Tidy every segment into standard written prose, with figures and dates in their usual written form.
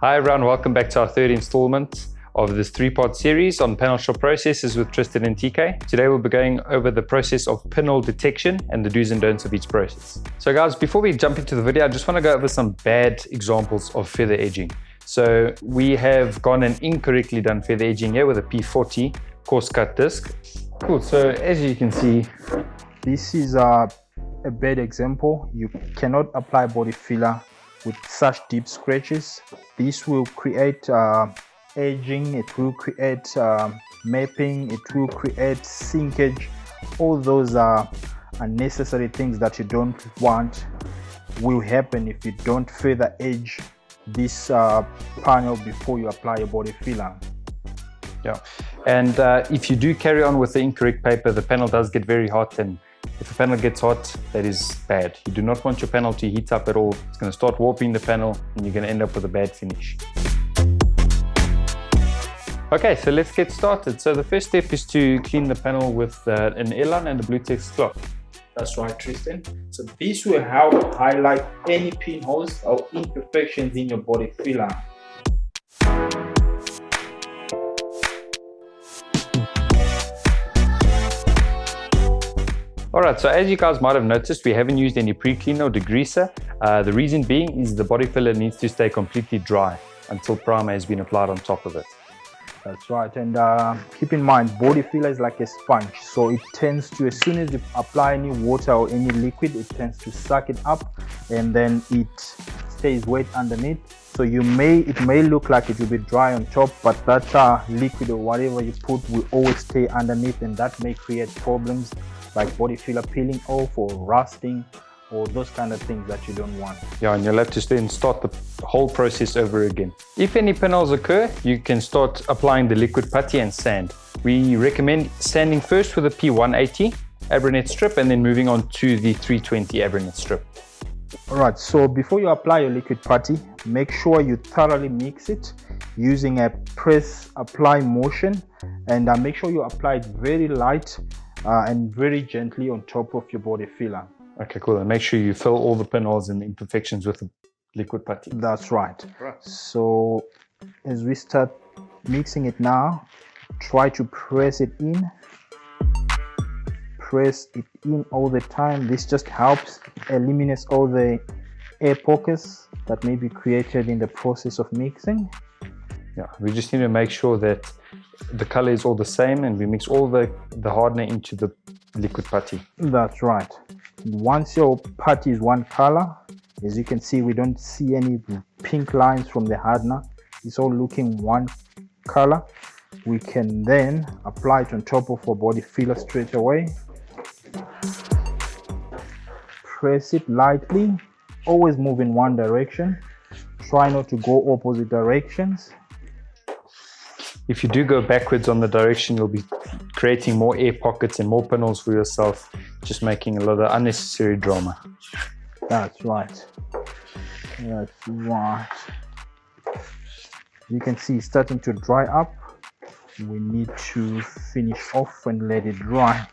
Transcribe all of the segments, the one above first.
Hi everyone, welcome back to our third installment of this three-part series on panel shop processes with Tristan and TK. Today we'll be going over the process of pinhole detection and the do's and don'ts of each process. So guys, before we jump into the video, I just want to go over some bad examples of feather edging. So we have gone and incorrectly done feather edging here with a P40 coarse cut disc. Cool, so as you can see, this is a bad example. You cannot apply body filler with such deep scratches. This will create edging, it will create mapping, it will create sinkage. All those are unnecessary things that you don't want will happen if you don't feather edge this panel before you apply your body filler. Yeah, and if you do carry on with the incorrect paper, the panel does get very hot, and if the panel gets hot, that is bad. You do not want your panel to heat up at all. It's going to start warping the panel and you're going to end up with a bad finish. Okay, so let's get started. So the first step is to clean the panel with an airline and a Bluetex cloth. That's right, Tristan. So this will help highlight any pinholes or imperfections in your body filler. Alright, so as you guys might have noticed, we haven't used any pre-cleaner or degreaser. The reason being is the body filler needs to stay completely dry until primer has been applied on top of it. That's right, and keep in mind, body filler is like a sponge, so it tends to, as soon as you apply any water or any liquid, it tends to suck it up and then it stays wet underneath. So it may look like it will be dry on top, but that liquid or whatever you put will always stay underneath, and that may create problems like body filler peeling off or rusting or those kind of things that you don't want. Yeah, and you'll have to then start the whole process over again. If any pinholes occur, you can start applying the liquid putty and sand. We recommend sanding first with a P180 Abranet strip and then moving on to the 320 Abranet strip. Alright, so before you apply your liquid putty, make sure you thoroughly mix it using a press apply motion, and make sure you apply it very light and very gently on top of your body filler. Okay, cool. And make sure you fill all the pinholes and imperfections with the liquid putty. That's right. So as we start mixing it now, try to press it in. Press it in all the time. This just helps eliminate all the air pockets that may be created in the process of mixing. Yeah, we just need to make sure that the color is all the same and we mix all the hardener into the liquid putty. That's right. Once your putty is one color, as you can see, we don't see any pink lines from the hardener. It's all looking one color. We can then apply it on top of our body filler straight away. Press it lightly. Always move in one direction. Try not to go opposite directions. If you do go backwards on the direction, you'll be creating more air pockets and more pinholes for yourself, just making a lot of unnecessary drama. That's right. That's right. You can see it's starting to dry up. We need to finish off and let it dry.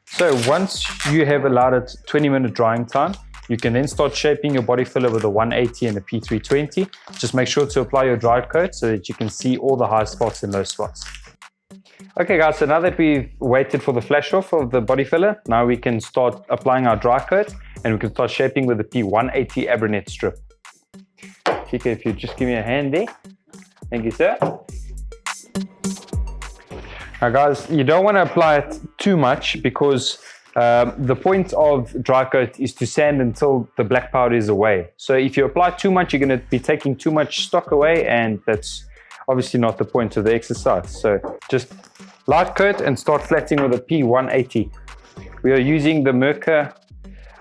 So once you have allowed it 20-minute drying time, you can then start shaping your body filler with a 180 and a P320. Just make sure to apply your dry coat so that you can see all the high spots and low spots. Okay guys, so now that we've waited for the flash off of the body filler, now we can start applying our dry coat and we can start shaping with the P180 Abranet strip. TK, if you just give me a hand there. Thank you, sir. Now guys, you don't want to apply it too much because the point of dry coat is to sand until the black powder is away. So if you apply too much, you're going to be taking too much stock away, and that's obviously not the point of the exercise. So just light coat and start flattening with a P180. We are using the Merkur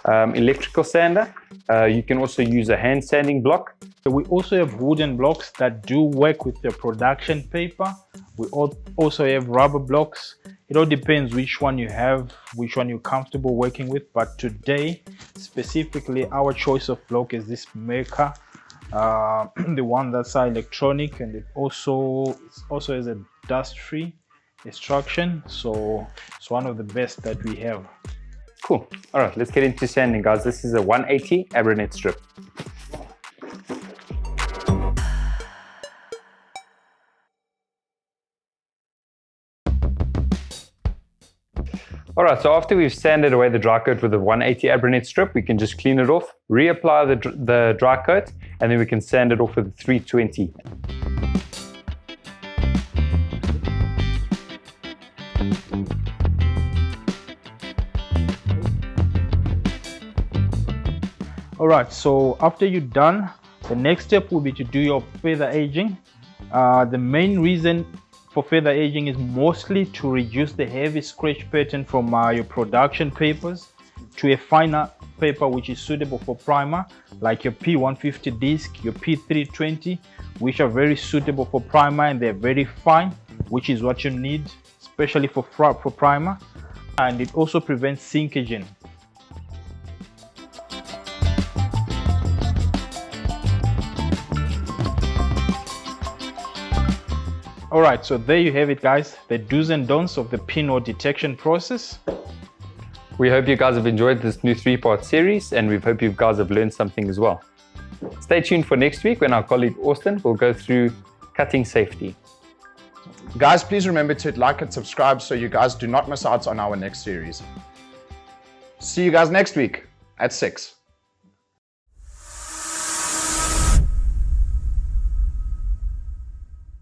electrical sander. You can also use a hand sanding block. So we also have wooden blocks that do work with the production paper. We also have rubber blocks. It all depends which one you have, which one you're comfortable working with. But today, specifically, our choice of block is this Merkur, the one that's electronic, and it also has a dust-free extraction. So it's one of the best that we have. Cool. All right, let's get into sanding, guys. This is a 180 Abranet strip. All right, so after we've sanded away the dry coat with a 180 Abranet strip, we can just clean it off, reapply the dry coat, and then we can sand it off with a 320. All right, so after you're done, the next step will be to do your feather aging. The main reason for feather aging is mostly to reduce the heavy scratch pattern from your production papers to a finer paper which is suitable for primer, like your P150 disc, your P320, which are very suitable for primer and they're very fine, which is what you need, especially for primer. And it also prevents sinkage. Alright, so there you have it guys, the do's and don'ts of the pinhole detection process. We hope you guys have enjoyed this new 3-part series, and we hope you guys have learned something as well. Stay tuned for next week when our colleague Austin will go through cutting safety. Guys, please remember to hit like and subscribe so you guys do not miss out on our next series. See you guys next week at 6.